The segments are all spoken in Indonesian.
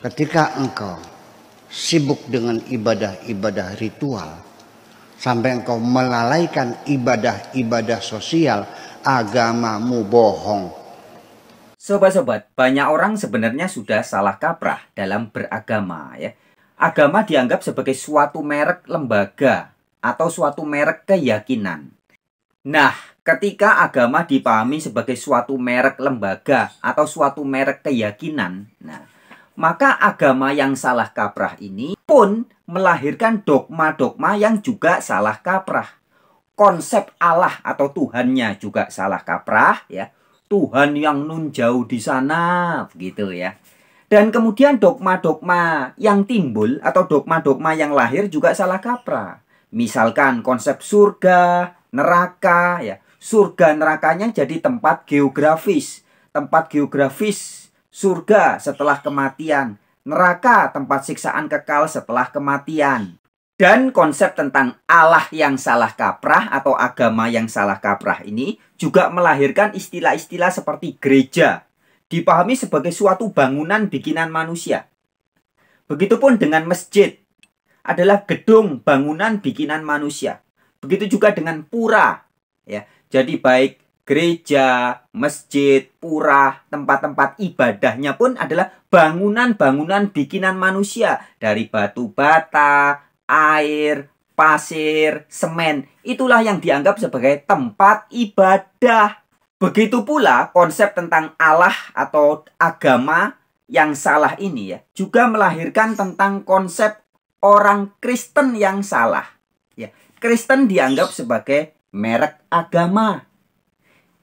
ketika engkau sibuk dengan ibadah-ibadah ritual, sampai engkau melalaikan ibadah-ibadah sosial, agamamu bohong. Sobat-sobat, banyak orang sebenarnya sudah salah kaprah dalam beragama ya. Agama dianggap sebagai suatu merek lembaga atau suatu merek keyakinan. Nah, ketika agama dipahami sebagai suatu merek lembaga atau suatu merek keyakinan, maka agama yang salah kaprah ini pun melahirkan dogma-dogma yang juga salah kaprah. Konsep Allah atau Tuhannya juga salah kaprah ya. Tuhan yang nun jauh di sana, begitu ya. Dan kemudian dogma-dogma yang timbul atau dogma-dogma yang lahir juga salah kaprah. Misalkan konsep surga, neraka ya. Surga nerakanya jadi tempat geografis. Tempat geografis surga setelah kematian. Neraka tempat siksaan kekal setelah kematian. Dan konsep tentang Allah yang salah kaprah atau agama yang salah kaprah ini juga melahirkan istilah-istilah seperti gereja. Dipahami sebagai suatu bangunan bikinan manusia. Begitupun dengan masjid. Adalah gedung bangunan bikinan manusia. Begitu juga dengan pura. Ya. Jadi baik gereja, masjid, pura, tempat-tempat ibadahnya pun adalah bangunan-bangunan bikinan manusia. Dari batu bata, air, pasir, semen. Itulah yang dianggap sebagai tempat ibadah. Begitu pula konsep tentang Allah atau agama yang salah ini ya juga melahirkan tentang konsep orang Kristen yang salah. Ya, Kristen dianggap sebagai merek agama.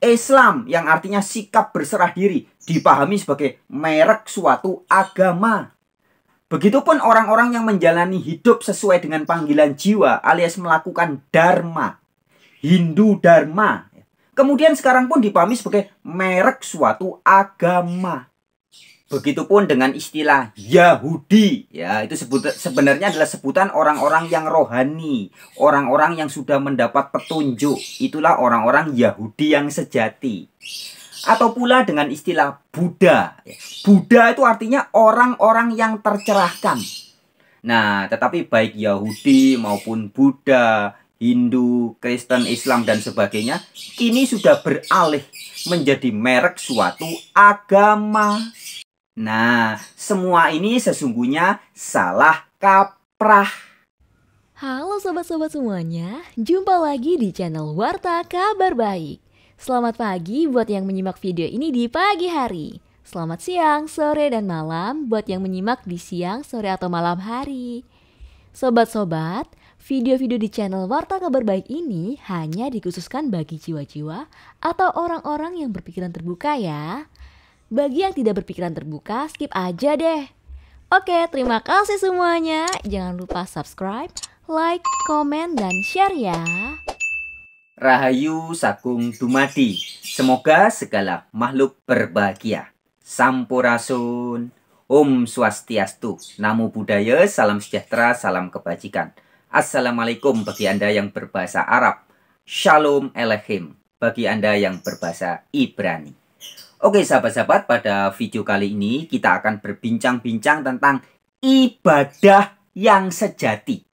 Islam yang artinya sikap berserah diri dipahami sebagai merek suatu agama. Begitupun orang-orang yang menjalani hidup sesuai dengan panggilan jiwa alias melakukan dharma. Hindu dharma. Kemudian sekarang pun dipahami sebagai merek suatu agama. Begitupun dengan istilah Yahudi. Ya, itu sebenarnya adalah sebutan orang-orang yang rohani. Orang-orang yang sudah mendapat petunjuk. Itulah orang-orang Yahudi yang sejati. Atau pula dengan istilah Buddha. Buddha itu artinya orang-orang yang tercerahkan. Nah, tetapi baik Yahudi maupun Buddha, Hindu, Kristen, Islam, dan sebagainya, kini sudah beralih menjadi merek suatu agama. Nah, semua ini sesungguhnya salah kaprah. Halo sobat-sobat semuanya, jumpa lagi di channel Warta Kabar Baik. Selamat pagi buat yang menyimak video ini di pagi hari. Selamat siang, sore, dan malam buat yang menyimak di siang, sore, atau malam hari. Sobat-sobat, video-video di channel Warta Kabar Baik ini hanya dikhususkan bagi jiwa-jiwa atau orang-orang yang berpikiran terbuka ya. Bagi yang tidak berpikiran terbuka, skip aja deh. Oke, terima kasih semuanya. Jangan lupa subscribe, like, komen, dan share ya. Rahayu Sagung Dumadi. Semoga segala makhluk berbahagia. Sampurasun. Om Swastiastu. Namo Buddhaya, salam sejahtera, salam kebajikan. Assalamualaikum bagi Anda yang berbahasa Arab. Shalom Aleichem bagi Anda yang berbahasa Ibrani. Oke sahabat-sahabat, pada video kali ini kita akan berbincang-bincang tentang ibadah yang sejati.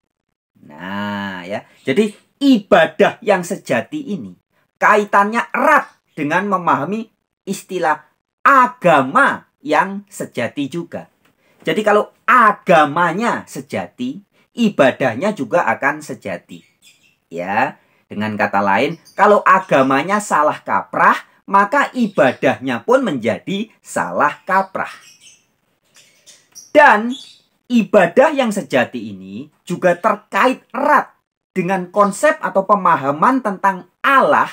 Nah ya, jadi ibadah yang sejati ini kaitannya erat dengan memahami istilah agama yang sejati juga. Jadi kalau agamanya sejati, ibadahnya juga akan sejati. Ya, dengan kata lain, kalau agamanya salah kaprah, maka ibadahnya pun menjadi salah kaprah. Dan ibadah yang sejati ini juga terkait erat dengan konsep atau pemahaman tentang Allah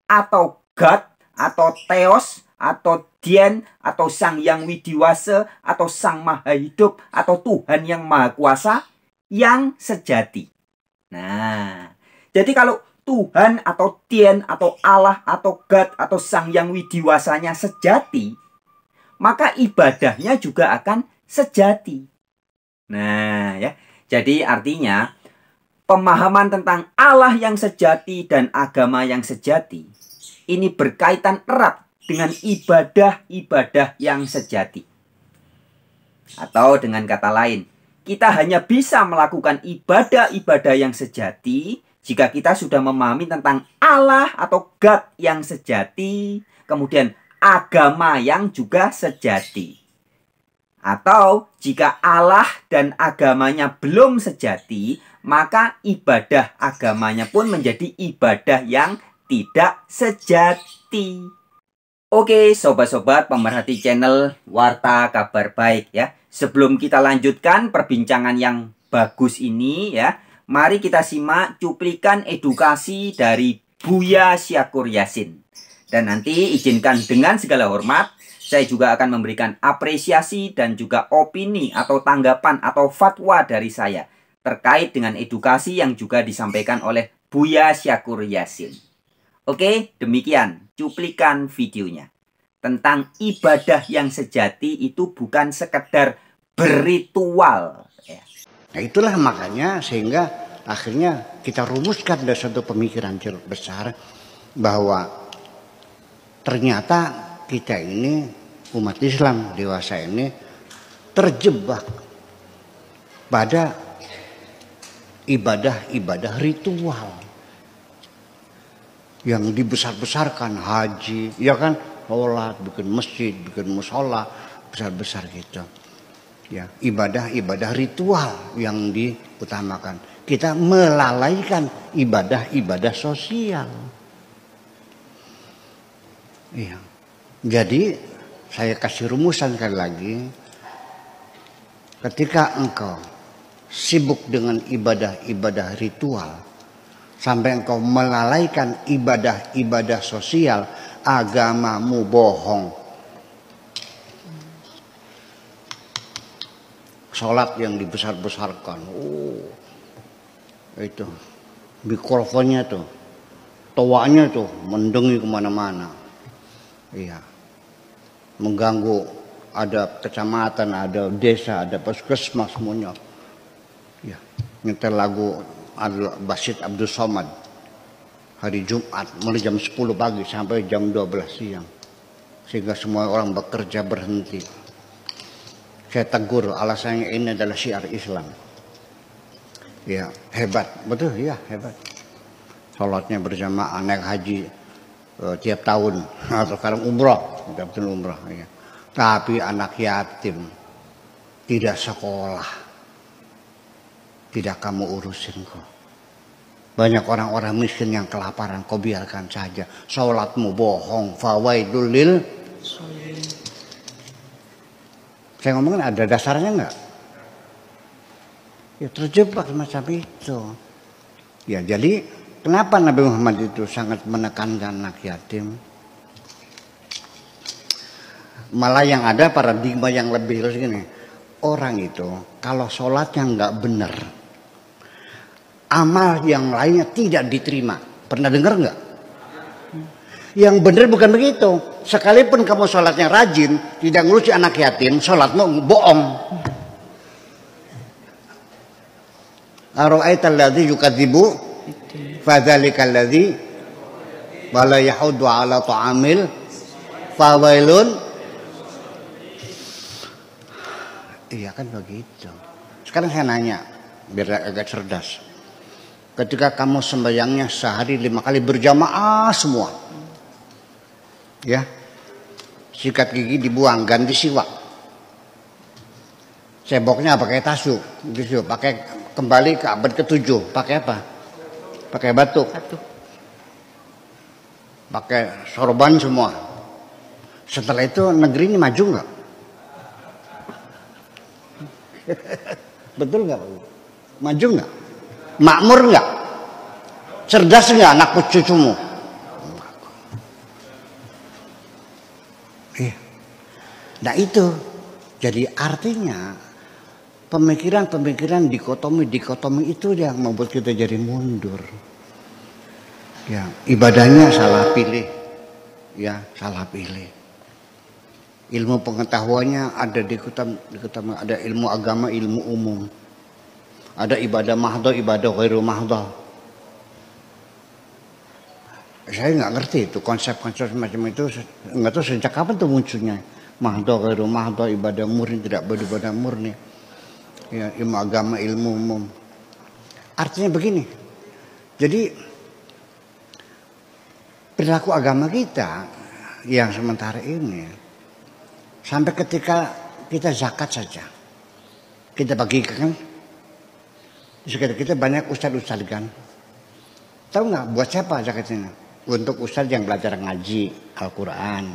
atau God atau Theos atau Dien atau Sang Yang Widiwasa atau Sang Maha Hidup atau Tuhan yang Maha Kuasa yang sejati. Nah, jadi kalau Tuhan atau Dien atau Allah atau God atau Sang Yang Widiwasanya sejati, maka ibadahnya juga akan sejati. Nah ya, jadi artinya pemahaman tentang Allah yang sejati dan agama yang sejati ini berkaitan erat dengan ibadah-ibadah yang sejati. Atau dengan kata lain, kita hanya bisa melakukan ibadah-ibadah yang sejati jika kita sudah memahami tentang Allah atau God yang sejati, kemudian agama yang juga sejati. Atau jika Allah dan agamanya belum sejati, maka ibadah agamanya pun menjadi ibadah yang tidak sejati. Oke, sobat-sobat pemerhati channel Warta Kabar Baik ya. Sebelum kita lanjutkan perbincangan yang bagus ini ya, mari kita simak cuplikan edukasi dari Buya Syakur Yasin. Dan nanti izinkan dengan segala hormat, saya juga akan memberikan apresiasi dan juga opini atau tanggapan atau fatwa dari saya terkait dengan edukasi yang juga disampaikan oleh Buya Syakur Yasin. Oke, demikian cuplikan videonya. Tentang ibadah yang sejati itu bukan sekedar berritual. Nah itulah makanya sehingga akhirnya kita rumuskan dari satu pemikiran besar bahwa ternyata kita ini umat Islam dewasa ini terjebak pada ibadah-ibadah ritual yang dibesar-besarkan, haji, ya kan, sholat, bikin masjid, bikin musola, besar-besar gitu. Ya, ibadah-ibadah ritual yang diutamakan. Kita melalaikan ibadah-ibadah sosial. Iya. Jadi saya kasih rumusan sekali lagi. Ketika engkau sibuk dengan ibadah-ibadah ritual, sampai engkau melalaikan ibadah-ibadah sosial, agamamu bohong. Sholat yang dibesar-besarkan, itu mikrofonnya tuh, toanya tuh mendengi kemana-mana, iya, mengganggu. Ada kecamatan, ada desa, ada puskesmas semuanya, ya, nyetel lagu Basit Abdul Somad hari Jumat mulai jam 10 pagi sampai jam 12 siang, sehingga semua orang bekerja berhenti. Saya tegur, alasannya ini adalah syiar Islam. Ya, hebat, betul ya, hebat. Sholatnya berjamaah, naik haji tiap tahun, atau sekarang umroh, betul umroh. Ya. Tapi anak yatim tidak sekolah, tidak kamu urusin kok. Banyak orang-orang miskin yang kelaparan, kau biarkan saja. Sholatmu bohong, fawaidul lil. Saya ngomongin ada dasarnya enggak? Ya terjebak semacam itu. Ya jadi kenapa Nabi Muhammad itu sangat menekankan anak yatim? Malah yang ada paradigma yang lebih terus gini. Orang itu kalau sholatnya enggak benar, amal yang lainnya tidak diterima. Pernah dengar enggak? Yang benar bukan begitu. Sekalipun kamu sholatnya rajin, tidak ngurusi anak yatim, sholatmu bohong. Ara'aital ladzi yukadzibu fadzalikal ladzi wala yahuddu ala ta'amil fawailun. Iya kan begitu. Sekarang saya nanya biar agak cerdas. Ketika kamu sembahyangnya sehari 5 kali berjamaah semua, ya, sikat gigi dibuang, ganti siwak, ceboknya pakai tasuk, gitu, pakai kembali ke abad ke-7, pakai apa? Pakai batuk, pakai sorban semua. Setelah itu negeri ini maju nggak? Betul nggak Pak? Maju nggak? Makmur nggak? Cerdas nggak anak cucumu? Iya. Nah itu, jadi artinya pemikiran-pemikiran dikotomi itu yang membuat kita jadi mundur. Ya, ibadahnya salah pilih, ya salah pilih. Ilmu pengetahuannya ada ada ilmu agama, ilmu umum. Ada ibadah mahdhah, ibadah ghairu mahdhah. Saya nggak ngerti itu konsep-konsep semacam itu, nggak tahu sejak kapan tuh munculnya. Mahdo ghairu mahdo, ibadah murni tidak beribadah murni. Ya, ilmu agama, ilmu umum. Artinya begini. Jadi perilaku agama kita yang sementara ini sampai ketika kita zakat saja kita bagikan, di sekitar kita banyak ustadz kan. Tahu nggak buat siapa zakatnya? Untuk ustadz yang belajar ngaji Al-Quran,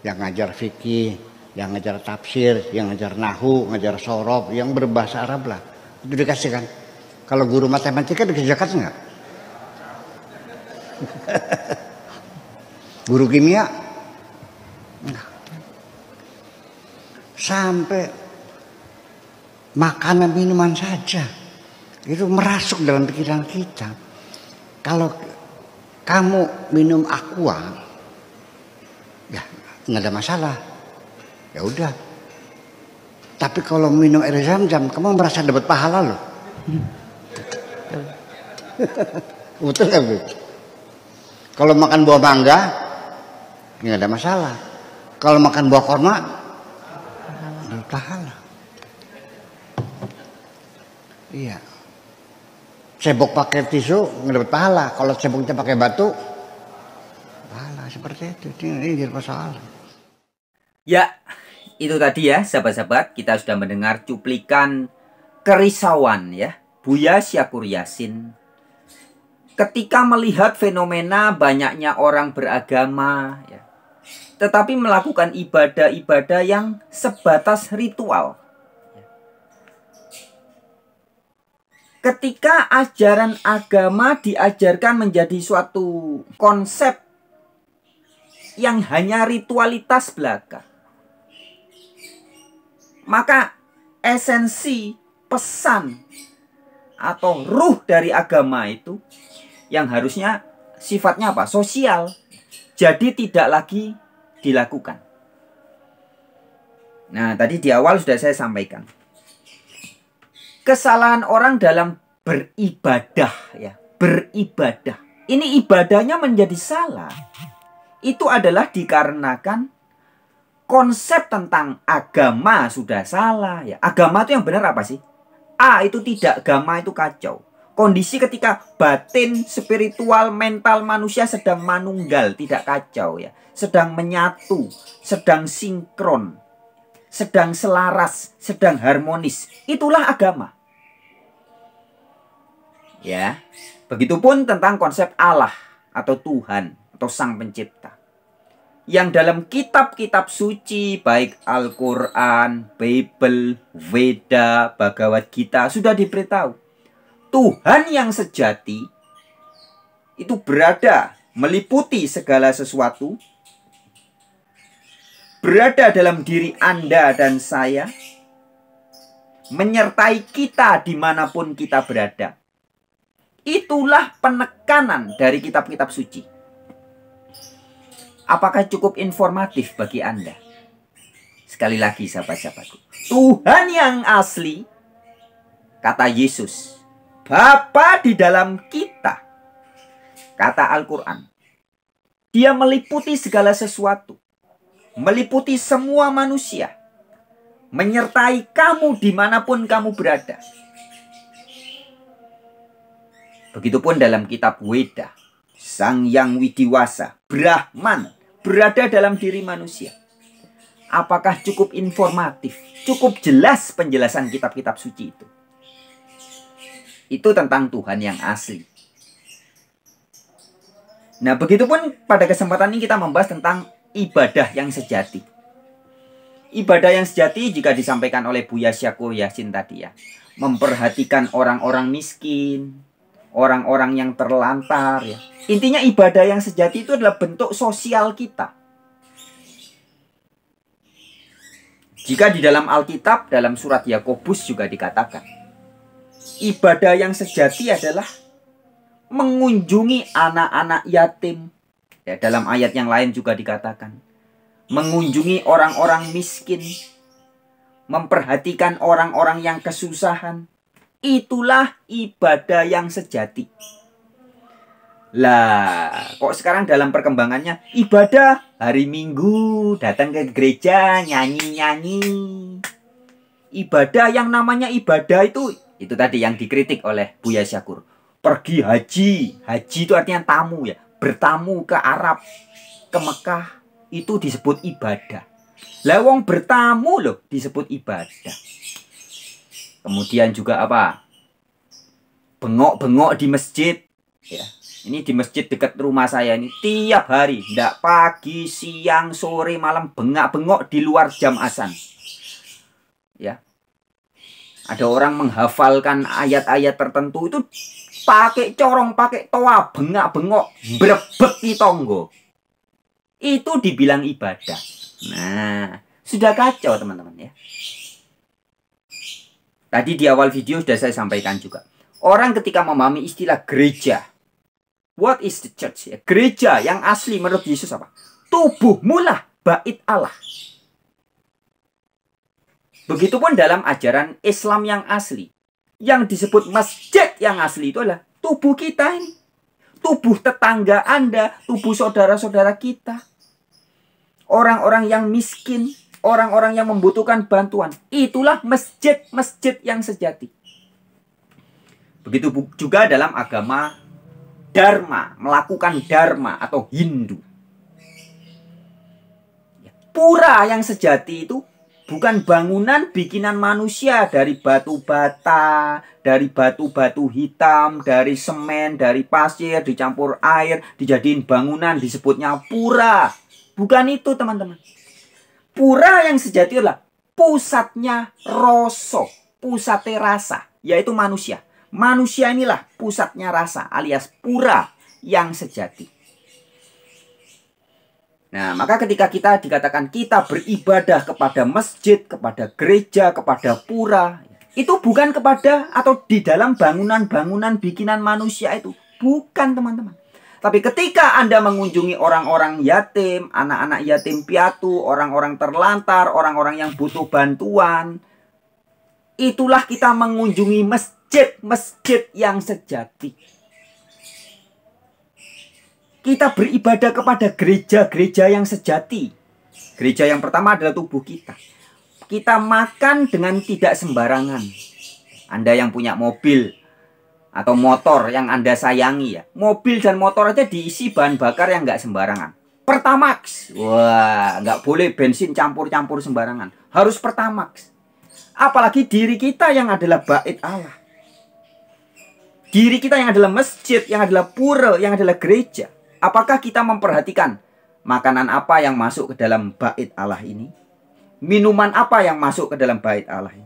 yang ngajar fikih, yang ngajar tafsir, yang ngajar nahu, ngajar sorob, yang berbahasa Arab lah. Itu dikasihkan. Kalau guru matematika dikasih zakat nggak? Guru kimia? Enggak. Sampai makanan minuman saja itu merasuk dalam pikiran kita. Kalau kamu minum aqua, ya nggak ada masalah, ya udah. Tapi kalau minum air zam-zam, kamu merasa dapat pahala loh. Betul nggak Bu? Kalau makan buah mangga, nggak ada masalah. Kalau makan buah kurma, dapat pahala. Iya. Cebok pakai tisu nggak dapat pahala. Kalau ceboknya pakai batu, pahala seperti itu. Ini jadi masalah. Ya, itu tadi ya sahabat-sahabat, kita sudah mendengar cuplikan kerisauan ya Buya Syakur Yasin ketika melihat fenomena banyaknya orang beragama ya, tetapi melakukan ibadah-ibadah yang sebatas ritual. Ketika ajaran agama diajarkan menjadi suatu konsep yang hanya ritualitas belaka, maka esensi pesan atau ruh dari agama itu yang harusnya sifatnya apa? Sosial. Jadi tidak lagi dilakukan. Nah, tadi di awal sudah saya sampaikan. Kesalahan orang dalam beribadah ya, beribadah. Ini ibadahnya menjadi salah. Itu adalah dikarenakan konsep tentang agama sudah salah ya. Agama itu yang benar apa sih? A itu tidak, agama itu kacau. Kondisi ketika batin, spiritual, mental manusia sedang manunggal, tidak kacau ya. Sedang menyatu, sedang sinkron, sedang selaras, sedang harmonis. Itulah agama. Ya. Begitupun tentang konsep Allah atau Tuhan atau Sang Pencipta. Yang dalam kitab-kitab suci baik Al-Quran, Bible, Veda, Bhagavad Gita sudah diberitahu. Tuhan yang sejati itu berada meliputi segala sesuatu, berada dalam diri Anda dan saya, menyertai kita dimanapun kita berada. Itulah penekanan dari kitab-kitab suci. Apakah cukup informatif bagi Anda? Sekali lagi sahabat-sahabatku, Tuhan yang asli, kata Yesus, Bapa di dalam kita, kata Al-Quran. Dia meliputi segala sesuatu, meliputi semua manusia, menyertai kamu dimanapun kamu berada. Begitupun dalam kitab Weda, Sang Yang Widiwasa, Brahman, berada dalam diri manusia. Apakah cukup informatif, cukup jelas penjelasan kitab-kitab suci itu? Itu tentang Tuhan yang asli. Nah, begitupun pada kesempatan ini kita membahas tentang ibadah yang sejati. Ibadah yang sejati jika disampaikan oleh Buya Syakur Yasin tadi ya, memperhatikan orang-orang miskin, orang-orang yang terlantar ya. Intinya ibadah yang sejati itu adalah bentuk sosial kita. Jika di dalam Alkitab, dalam surat Yakobus juga dikatakan, ibadah yang sejati adalah mengunjungi anak-anak yatim. Ya, dalam ayat yang lain juga dikatakan, mengunjungi orang-orang miskin, memperhatikan orang-orang yang kesusahan. Itulah ibadah yang sejati. Lah, kok sekarang dalam perkembangannya ibadah hari Minggu, datang ke gereja, nyanyi-nyanyi. Ibadah, yang namanya ibadah itu tadi yang dikritik oleh Buya Syakur. Pergi haji, haji itu artinya tamu ya, bertamu ke Arab, ke Mekah, itu disebut ibadah. Lah wong bertamu loh disebut ibadah. Kemudian juga apa? Bengok-bengok di masjid ya. Ini di masjid dekat rumah saya ini tiap hari, ndak pagi, siang, sore, malam bengak-bengok di luar jam azan. Ya. Ada orang menghafalkan ayat-ayat tertentu itu pakai corong, pakai toa, bengak-bengok, brebek di tonggo. Itu dibilang ibadah. Nah, sudah kacau teman-teman ya. Tadi di awal video sudah saya sampaikan juga. Orang ketika memahami istilah gereja, what is the church? Ya, gereja yang asli menurut Yesus apa? Tubuhmu lah bait Allah. Begitupun dalam ajaran Islam yang asli. Yang disebut masjid yang asli itu adalah tubuh kita ini. Tubuh tetangga Anda, tubuh saudara-saudara kita. Orang-orang yang miskin, orang-orang yang membutuhkan bantuan. Itulah masjid-masjid yang sejati. Begitu juga dalam agama Dharma, melakukan Dharma atau Hindu. Pura yang sejati itu bukan bangunan bikinan manusia dari batu bata, dari batu-batu hitam, dari semen, dari pasir, dicampur air, dijadiin bangunan, disebutnya pura. Bukan itu teman-teman. Pura yang sejati adalah pusatnya rasa, pusatnya rasa, yaitu manusia. Manusia inilah pusatnya rasa alias pura yang sejati. Nah, maka ketika kita dikatakan kita beribadah kepada masjid, kepada gereja, kepada pura, itu bukan kepada atau di dalam bangunan-bangunan bikinan manusia itu. Bukan teman-teman. Tapi ketika Anda mengunjungi orang-orang yatim, anak-anak yatim piatu, orang-orang terlantar, orang-orang yang butuh bantuan, itulah kita mengunjungi masjid-masjid yang sejati. Kita beribadah kepada gereja-gereja yang sejati. Gereja yang pertama adalah tubuh kita. Kita makan dengan tidak sembarangan. Anda yang punya mobil atau motor yang Anda sayangi ya. Mobil dan motor aja diisi bahan bakar yang nggak sembarangan. Pertamax. Wah, nggak boleh bensin campur-campur sembarangan. Harus Pertamax. Apalagi diri kita yang adalah bait Allah. Diri kita yang adalah masjid, yang adalah pura, yang adalah gereja. Apakah kita memperhatikan makanan apa yang masuk ke dalam bait Allah ini? Minuman apa yang masuk ke dalam bait Allah ini?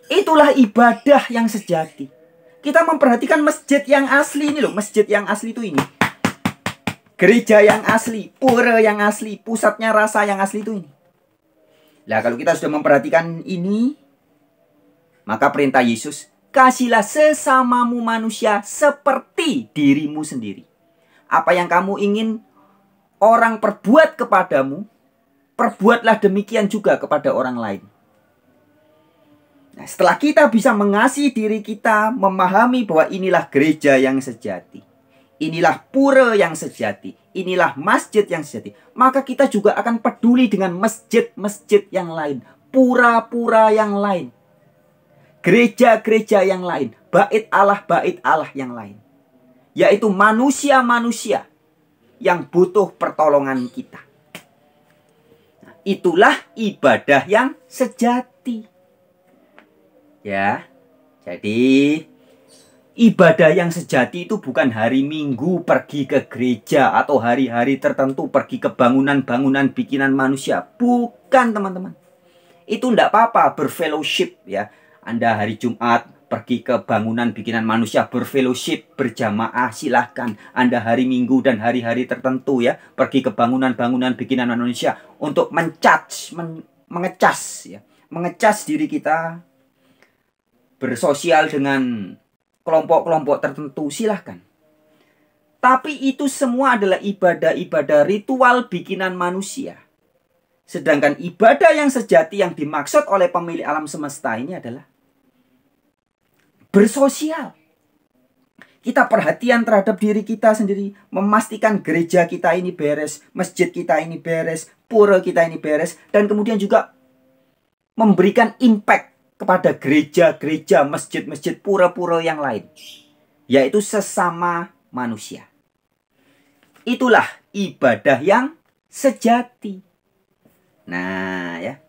Itulah ibadah yang sejati. Kita memperhatikan masjid yang asli ini loh. Masjid yang asli itu ini. Gereja yang asli, pura yang asli, pusatnya rasa yang asli itu ini. Nah, kalau kita sudah memperhatikan ini, maka perintah Yesus, kasihlah sesamamu manusia seperti dirimu sendiri. Apa yang kamu ingin orang perbuat kepadamu, perbuatlah demikian juga kepada orang lain. Nah, setelah kita bisa mengasihi diri kita, memahami bahwa inilah gereja yang sejati, inilah pura yang sejati, inilah masjid yang sejati, maka kita juga akan peduli dengan masjid-masjid yang lain, pura-pura yang lain, gereja-gereja yang lain, bait Allah yang lain. Yaitu manusia-manusia yang butuh pertolongan kita. Nah, itulah ibadah yang sejati. Ya, jadi ibadah yang sejati itu bukan hari Minggu pergi ke gereja atau hari-hari tertentu pergi ke bangunan-bangunan bikinan manusia. Bukan teman-teman. Itu tidak apa-apa berfellowship ya. Anda hari Jumat pergi ke bangunan bikinan manusia berfellowship, berjamaah, silahkan. Anda hari Minggu dan hari-hari tertentu ya pergi ke bangunan-bangunan bikinan manusia untuk mengecas ya. Mengecas diri kita, bersosial dengan kelompok-kelompok tertentu, silahkan. Tapi itu semua adalah ibadah-ibadah ritual bikinan manusia. Sedangkan ibadah yang sejati yang dimaksud oleh pemilik alam semesta ini adalah bersosial. Kita perhatian terhadap diri kita sendiri, memastikan gereja kita ini beres, masjid kita ini beres, pura kita ini beres, dan kemudian juga memberikan impact kepada gereja-gereja, masjid-masjid, pura-pura yang lain, yaitu sesama manusia. Itulah ibadah yang sejati. Nah, ya.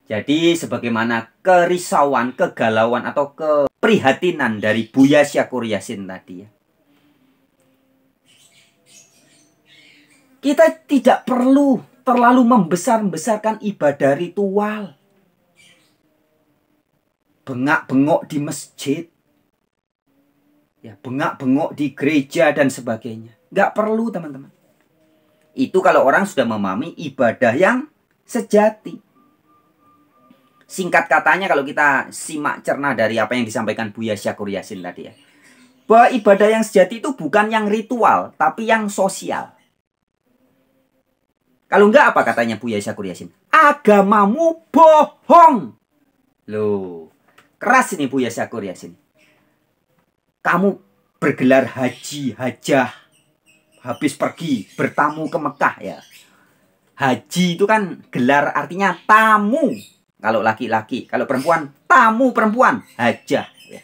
Jadi sebagaimana kerisauan, kegalauan atau keprihatinan dari Buya Syakur Yassin tadi ya. Kita tidak perlu terlalu membesar-besarkan ibadah ritual. Bengak-bengok di masjid. Ya, bengak-bengok di gereja dan sebagainya. Nggak perlu, teman-teman. Itu kalau orang sudah memahami ibadah yang sejati. Singkat katanya kalau kita simak cerna dari apa yang disampaikan Buya Syakur Yassin tadi ya. Bahwa ibadah yang sejati itu bukan yang ritual, tapi yang sosial. Kalau enggak apa katanya Buya Syakur Yassin? Agamamu bohong. Loh, keras ini Buya Syakur Yassin. Kamu bergelar haji, hajah, habis pergi bertamu ke Mekah ya. Haji itu kan gelar artinya tamu. Kalau laki-laki, kalau perempuan, tamu perempuan, hajah. Ya.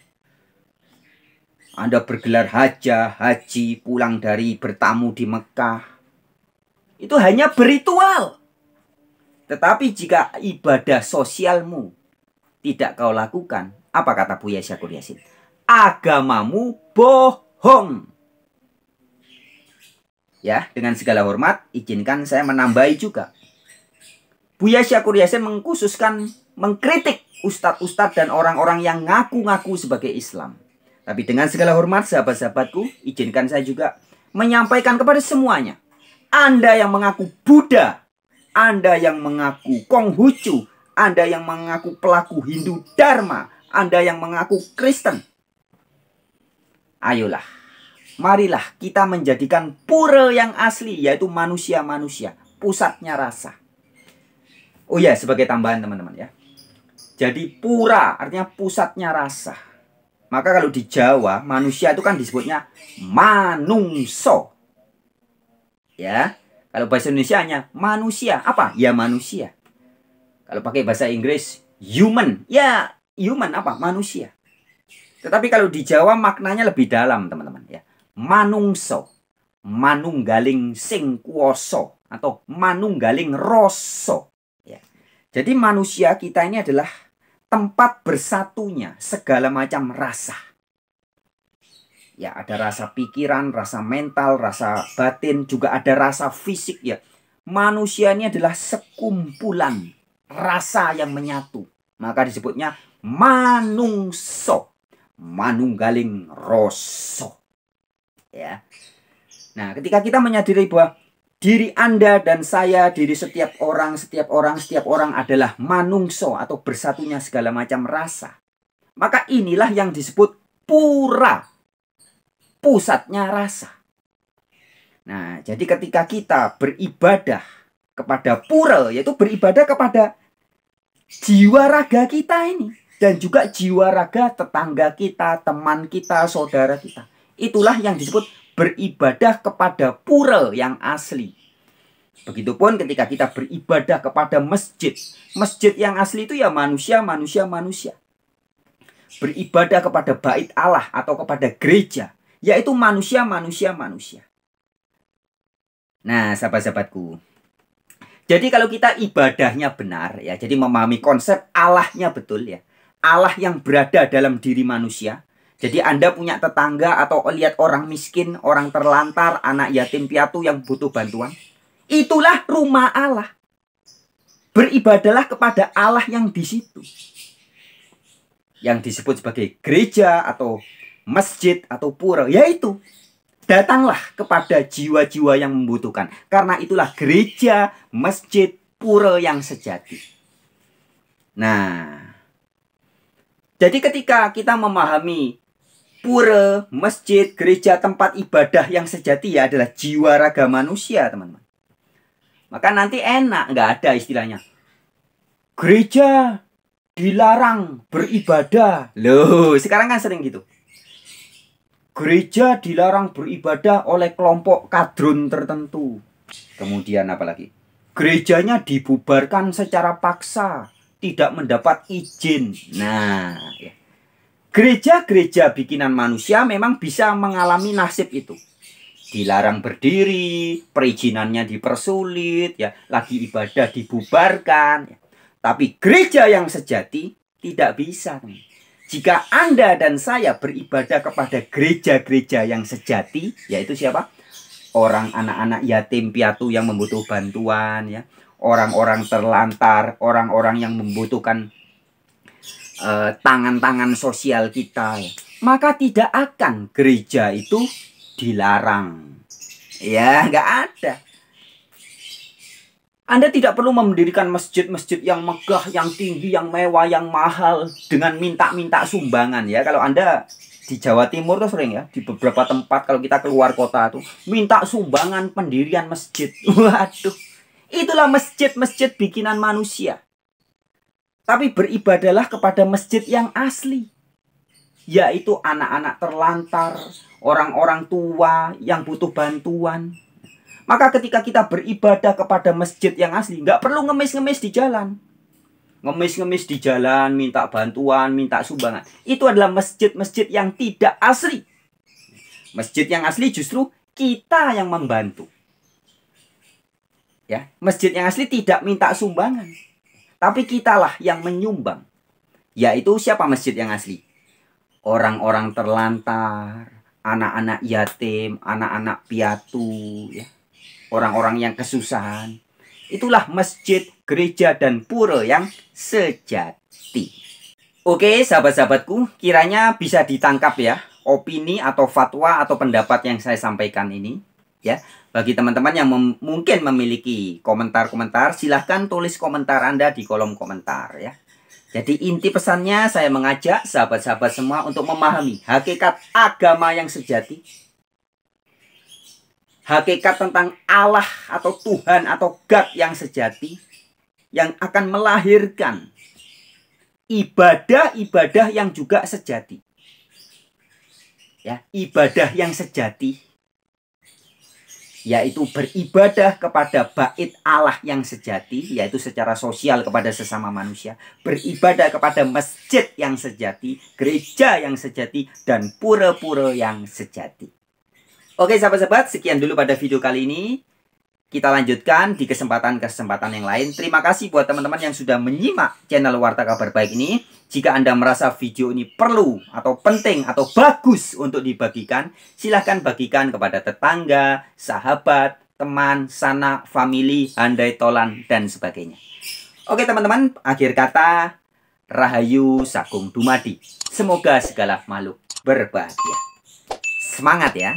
Anda bergelar hajah, haji, pulang dari bertamu di Mekah. Itu hanya berritual. Tetapi jika ibadah sosialmu tidak kau lakukan, apa kata Buya Syakur Yassin? Agamamu bohong. Ya, dengan segala hormat, izinkan saya menambahi juga. Buya Syakur Yassin mengkritik ustadz-ustadz dan orang-orang yang ngaku-ngaku sebagai Islam. Tapi dengan segala hormat sahabat-sahabatku, izinkan saya juga menyampaikan kepada semuanya. Anda yang mengaku Buddha, Anda yang mengaku Konghucu, Anda yang mengaku pelaku Hindu Dharma, Anda yang mengaku Kristen. Ayolah, marilah kita menjadikan pura yang asli, yaitu manusia-manusia, pusatnya rasa. Oh ya, sebagai tambahan teman-teman ya. Jadi pura artinya pusatnya rasa. Maka kalau di Jawa, manusia itu kan disebutnya manungso. Ya, kalau bahasa Indonesianya manusia. Apa? Ya manusia. Kalau pakai bahasa Inggris, human. Ya, human apa? Manusia. Tetapi kalau di Jawa maknanya lebih dalam teman-teman ya. Manungso. Manunggaling sing kuoso. Atau manunggaling roso. Jadi manusia kita ini adalah tempat bersatunya segala macam rasa. Ya, ada rasa pikiran, rasa mental, rasa batin, juga ada rasa fisik ya. Manusia ini adalah sekumpulan rasa yang menyatu. Maka disebutnya manungso, manunggaling roso. Ya. Nah, ketika kita menyadari bahwa diri Anda dan saya, diri setiap orang adalah manungso atau bersatunya segala macam rasa. Maka inilah yang disebut pura, pusatnya rasa. Nah, jadi ketika kita beribadah kepada pura, yaitu beribadah kepada jiwa raga kita ini. Dan juga jiwa raga tetangga kita, teman kita, saudara kita. Itulah yang disebut beribadah kepada pura yang asli. Begitupun ketika kita beribadah kepada masjid. Masjid yang asli itu ya manusia. Beribadah kepada bait Allah atau kepada gereja, yaitu manusia. Nah, sahabat-sahabatku. Jadi kalau kita ibadahnya benar ya, jadi memahami konsep Allahnya betul ya. Allah yang berada dalam diri manusia. Jadi Anda punya tetangga atau lihat orang miskin, orang terlantar, anak yatim piatu yang butuh bantuan. Itulah rumah Allah. Beribadahlah kepada Allah yang di situ. Yang disebut sebagai gereja atau masjid atau pura. Yaitu, datanglah kepada jiwa-jiwa yang membutuhkan. Karena itulah gereja, masjid, pura yang sejati. Nah, jadi ketika kita memahami pura, masjid, gereja, tempat ibadah yang sejati ya adalah jiwa raga manusia, teman-teman. Maka nanti enak, nggak ada istilahnya. Gereja dilarang beribadah. Loh, sekarang kan sering gitu. Gereja dilarang beribadah oleh kelompok kadrun tertentu. Kemudian apa lagi? Gerejanya dibubarkan secara paksa, tidak mendapat izin. Nah, ya. Gereja-gereja bikinan manusia memang bisa mengalami nasib itu. Dilarang berdiri, perizinannya dipersulit, ya, lagi ibadah dibubarkan. Ya. Tapi gereja yang sejati tidak bisa. Jika Anda dan saya beribadah kepada gereja-gereja yang sejati, yaitu siapa? Orang anak-anak yatim piatu yang membutuhkan bantuan, ya, orang-orang terlantar, orang-orang yang membutuhkan tangan-tangan sosial kita, ya, maka tidak akan gereja itu dilarang. Ya, nggak ada. Anda tidak perlu mendirikan masjid-masjid yang megah, yang tinggi, yang mewah, yang mahal dengan minta-minta sumbangan, ya. Kalau Anda di Jawa Timur tuh sering, ya, di beberapa tempat kalau kita keluar kota tuh minta sumbangan pendirian masjid. Waduh, itulah masjid-masjid bikinan manusia. Tapi beribadahlah kepada masjid yang asli, yaitu anak-anak terlantar, orang-orang tua yang butuh bantuan. Maka ketika kita beribadah kepada masjid yang asli, nggak perlu ngemis-ngemis di jalan. Ngemis-ngemis di jalan, minta bantuan, minta sumbangan. Itu adalah masjid-masjid yang tidak asli. Masjid yang asli justru kita yang membantu. Ya, masjid yang asli tidak minta sumbangan, tapi kitalah yang menyumbang. Yaitu siapa masjid yang asli? Orang-orang terlantar, anak-anak yatim, anak-anak piatu, ya, orang-orang yang kesusahan. Itulah masjid, gereja, dan pura yang sejati. Oke, sahabat-sahabatku, kiranya bisa ditangkap, ya, opini atau fatwa atau pendapat yang saya sampaikan ini. Ya, bagi teman-teman yang mungkin memiliki komentar-komentar, silahkan tulis komentar Anda di kolom komentar, ya. Jadi inti pesannya, saya mengajak sahabat-sahabat semua untuk memahami hakikat agama yang sejati. Hakikat tentang Allah atau Tuhan atau God yang sejati, yang akan melahirkan ibadah-ibadah yang juga sejati. Ya, ibadah yang sejati yaitu beribadah kepada bait Allah yang sejati, yaitu secara sosial kepada sesama manusia, beribadah kepada masjid yang sejati, gereja yang sejati, dan pura-pura yang sejati. Oke sahabat-sahabat, sekian dulu pada video kali ini. Kita lanjutkan di kesempatan-kesempatan yang lain. Terima kasih buat teman-teman yang sudah menyimak channel Warta Kabar Baik ini. Jika Anda merasa video ini perlu atau penting atau bagus untuk dibagikan, silahkan bagikan kepada tetangga, sahabat, teman, sanak, famili, handai tolan, dan sebagainya. Oke teman-teman, akhir kata, Rahayu Sagung Dumadi. Semoga segala makhluk berbahagia. Semangat ya!